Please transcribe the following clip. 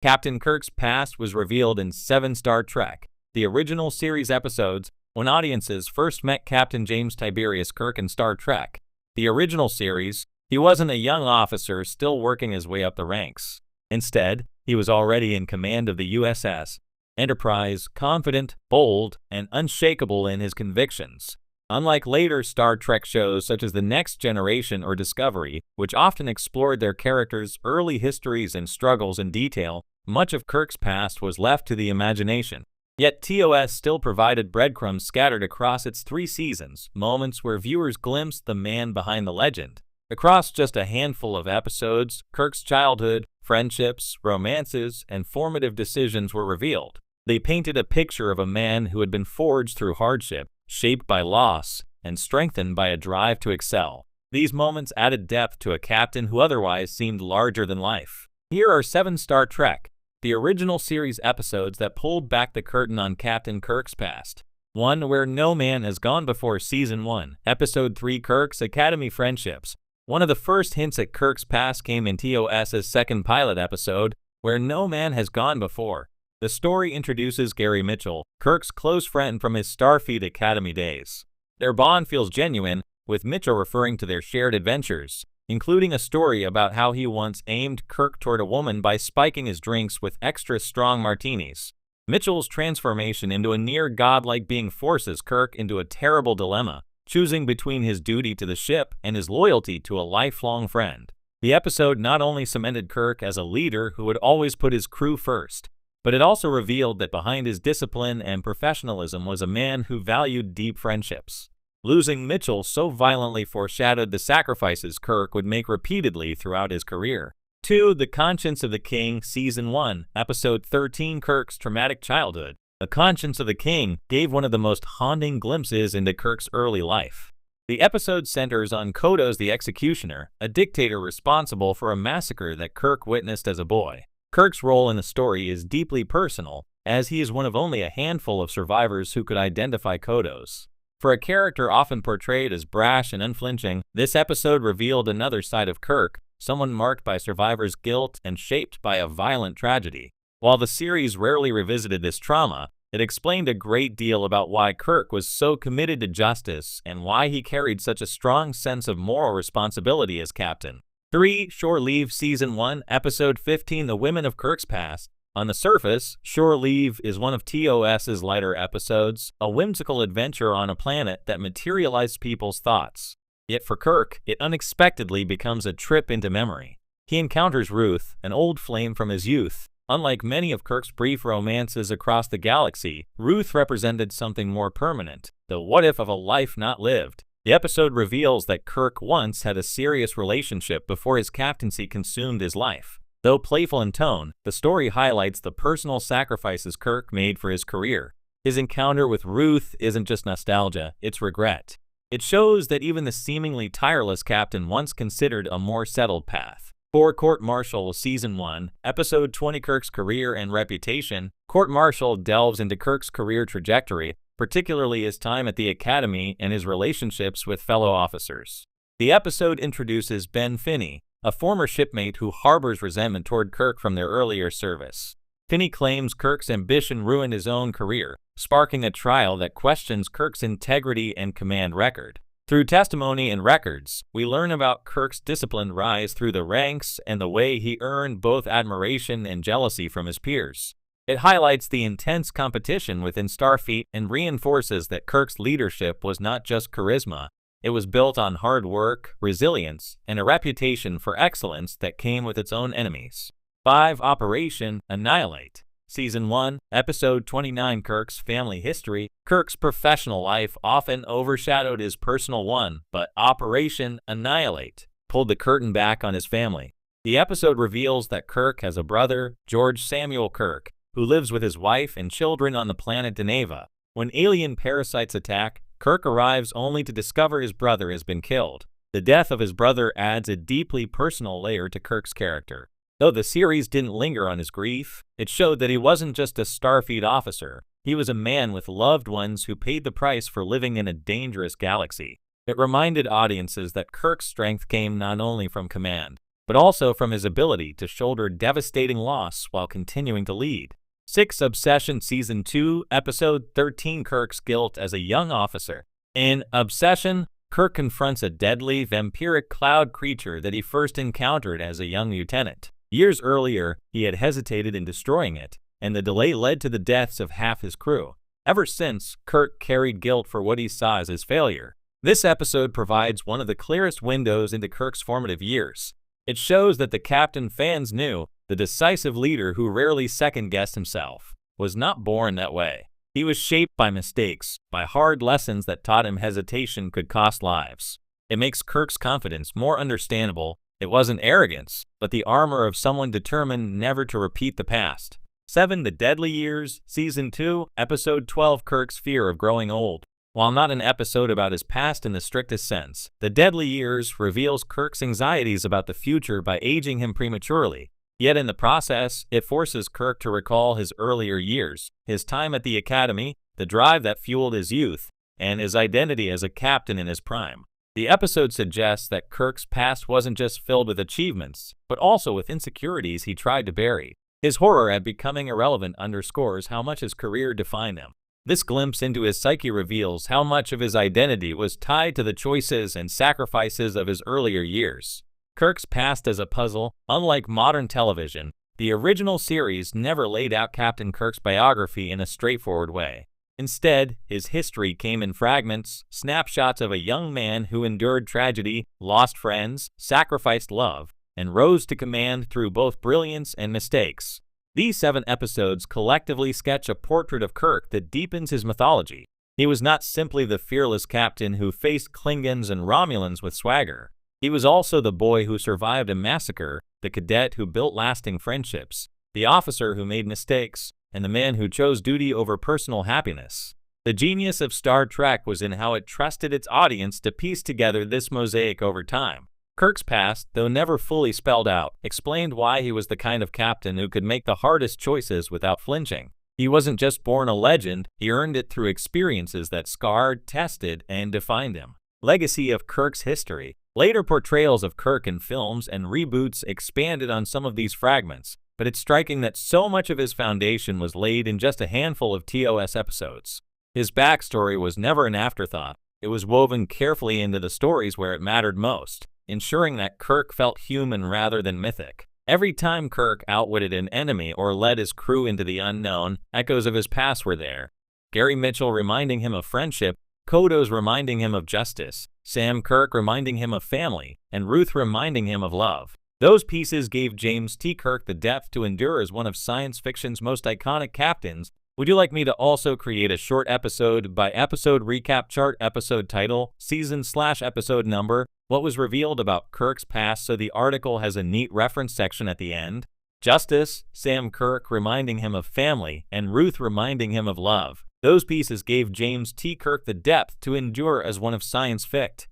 Captain Kirk's past was revealed in 7 Star Trek, the original series episodes, when audiences first met Captain James Tiberius Kirk in Star Trek. The original series, he wasn't a young officer still working his way up the ranks. Instead, he was already in command of the USS Enterprise, confident, bold, and unshakable in his convictions. Unlike later Star Trek shows such as The Next Generation or Discovery, which often explored their characters' early histories and struggles in detail, much of Kirk's past was left to the imagination. Yet TOS still provided breadcrumbs scattered across its 3 seasons, moments where viewers glimpsed the man behind the legend. Across just a handful of episodes, Kirk's childhood, friendships, romances, and formative decisions were revealed. They painted a picture of a man who had been forged through hardship, shaped by loss, and strengthened by a drive to excel. These moments added depth to a captain who otherwise seemed larger than life. Here are 7 Star Trek, the original series episodes that pulled back the curtain on Captain Kirk's past. 1. Where No Man Has Gone Before. Season 1, Episode 3, Kirk's Academy Friendships. One of the first hints at Kirk's past came in TOS's second pilot episode, Where No Man Has Gone Before. The story introduces Gary Mitchell, Kirk's close friend from his Starfleet Academy days. Their bond feels genuine, with Mitchell referring to their shared adventures, including a story about how he once aimed Kirk toward a woman by spiking his drinks with extra strong martinis. Mitchell's transformation into a near godlike being forces Kirk into a terrible dilemma, choosing between his duty to the ship and his loyalty to a lifelong friend. The episode not only cemented Kirk as a leader who would always put his crew first, but it also revealed that behind his discipline and professionalism was a man who valued deep friendships. Losing Mitchell so violently foreshadowed the sacrifices Kirk would make repeatedly throughout his career. 2. The Conscience of the King. Season 1, Episode 13, Kirk's Traumatic Childhood. The Conscience of the King gave one of the most haunting glimpses into Kirk's early life. The episode centers on Kodos the Executioner, a dictator responsible for a massacre that Kirk witnessed as a boy. Kirk's role in the story is deeply personal, as he is one of only a handful of survivors who could identify Kodos. For a character often portrayed as brash and unflinching, this episode revealed another side of Kirk, someone marked by survivors' guilt and shaped by a violent tragedy. While the series rarely revisited this trauma, it explained a great deal about why Kirk was so committed to justice and why he carried such a strong sense of moral responsibility as captain. 3. Shore Leave. Season 1, Episode 15, The Women of Kirk's Past. On the surface, Shore Leave is one of TOS's lighter episodes, a whimsical adventure on a planet that materialized people's thoughts. Yet for Kirk, it unexpectedly becomes a trip into memory. He encounters Ruth, an old flame from his youth. Unlike many of Kirk's brief romances across the galaxy, Ruth represented something more permanent, the what-if of a life not lived. The episode reveals that Kirk once had a serious relationship before his captaincy consumed his life. Though playful in tone, the story highlights the personal sacrifices Kirk made for his career. His encounter with Ruth isn't just nostalgia, it's regret. It shows that even the seemingly tireless captain once considered a more settled path. 4. Court Martial. Season 1, Episode 20, Kirk's Career and Reputation. Court Martial delves into Kirk's career trajectory, particularly his time at the Academy and his relationships with fellow officers. The episode introduces Ben Finney, a former shipmate who harbors resentment toward Kirk from their earlier service. Finney claims Kirk's ambition ruined his own career, sparking a trial that questions Kirk's integrity and command record. Through testimony and records, we learn about Kirk's disciplined rise through the ranks and the way he earned both admiration and jealousy from his peers. It highlights the intense competition within Starfleet and reinforces that Kirk's leadership was not just charisma. It was built on hard work, resilience, and a reputation for excellence that came with its own enemies. 5. Operation Annihilate. Season 1, Episode 29, Kirk's Family History. Kirk's professional life often overshadowed his personal one, but Operation Annihilate pulled the curtain back on his family. The episode reveals that Kirk has a brother, George Samuel Kirk, who lives with his wife and children on the planet Deneva. When alien parasites attack, Kirk arrives only to discover his brother has been killed. The death of his brother adds a deeply personal layer to Kirk's character. Though the series didn't linger on his grief, it showed that he wasn't just a Starfleet officer. He was a man with loved ones who paid the price for living in a dangerous galaxy. It reminded audiences that Kirk's strength came not only from command, but also from his ability to shoulder devastating loss while continuing to lead. 6. Obsession Season 2, Episode 13, Kirk's Guilt as a Young Officer. In Obsession, Kirk confronts a deadly, vampiric cloud creature that he first encountered as a young lieutenant. Years earlier, he had hesitated in destroying it, and the delay led to the deaths of half his crew. Ever since, Kirk carried guilt for what he saw as his failure. This episode provides one of the clearest windows into Kirk's formative years. It shows that the captain fans knew, the decisive leader who rarely second-guessed himself, was not born that way. He was shaped by mistakes, by hard lessons that taught him hesitation could cost lives. It makes Kirk's confidence more understandable. It wasn't arrogance, but the armor of someone determined never to repeat the past. 7. The Deadly Years, Season 2, Episode 12, Kirk's Fear of Growing Old. While not an episode about his past in the strictest sense, The Deadly Years reveals Kirk's anxieties about the future by aging him prematurely. Yet in the process, it forces Kirk to recall his earlier years, his time at the academy, the drive that fueled his youth, and his identity as a captain in his prime. The episode suggests that Kirk's past wasn't just filled with achievements, but also with insecurities he tried to bury. His horror at becoming irrelevant underscores how much his career defined him. This glimpse into his psyche reveals how much of his identity was tied to the choices and sacrifices of his earlier years. Kirk's past as a puzzle. Unlike modern television, the original series never laid out Captain Kirk's biography in a straightforward way. Instead, his history came in fragments, snapshots of a young man who endured tragedy, lost friends, sacrificed love, and rose to command through both brilliance and mistakes. These 7 episodes collectively sketch a portrait of Kirk that deepens his mythology. He was not simply the fearless captain who faced Klingons and Romulans with swagger. He was also the boy who survived a massacre, the cadet who built lasting friendships, the officer who made mistakes, and the man who chose duty over personal happiness. The genius of Star Trek was in how it trusted its audience to piece together this mosaic over time. Kirk's past, though never fully spelled out, explained why he was the kind of captain who could make the hardest choices without flinching. He wasn't just born a legend, he earned it through experiences that scarred, tested, and defined him. Legacy of Kirk's history. Later portrayals of Kirk in films and reboots expanded on some of these fragments, but it's striking that so much of his foundation was laid in just a handful of TOS episodes. His backstory was never an afterthought. It was woven carefully into the stories where it mattered most, ensuring that Kirk felt human rather than mythic. Every time Kirk outwitted an enemy or led his crew into the unknown, echoes of his past were there. Gary Mitchell reminding him of friendship, Kodos reminding him of justice, Sam Kirk reminding him of family, and Ruth reminding him of love. Those pieces gave James T. Kirk the depth to endure as one of science fiction's most iconic captains. Would you like me to also create a short episode-by-episode recap chart, episode title, season/episode number, what was revealed about Kirk's past so the article has a neat reference section at the end? Justice, Sam Kirk reminding him of family, and Ruth reminding him of love. Those pieces gave James T. Kirk the depth to endure as one of science fiction.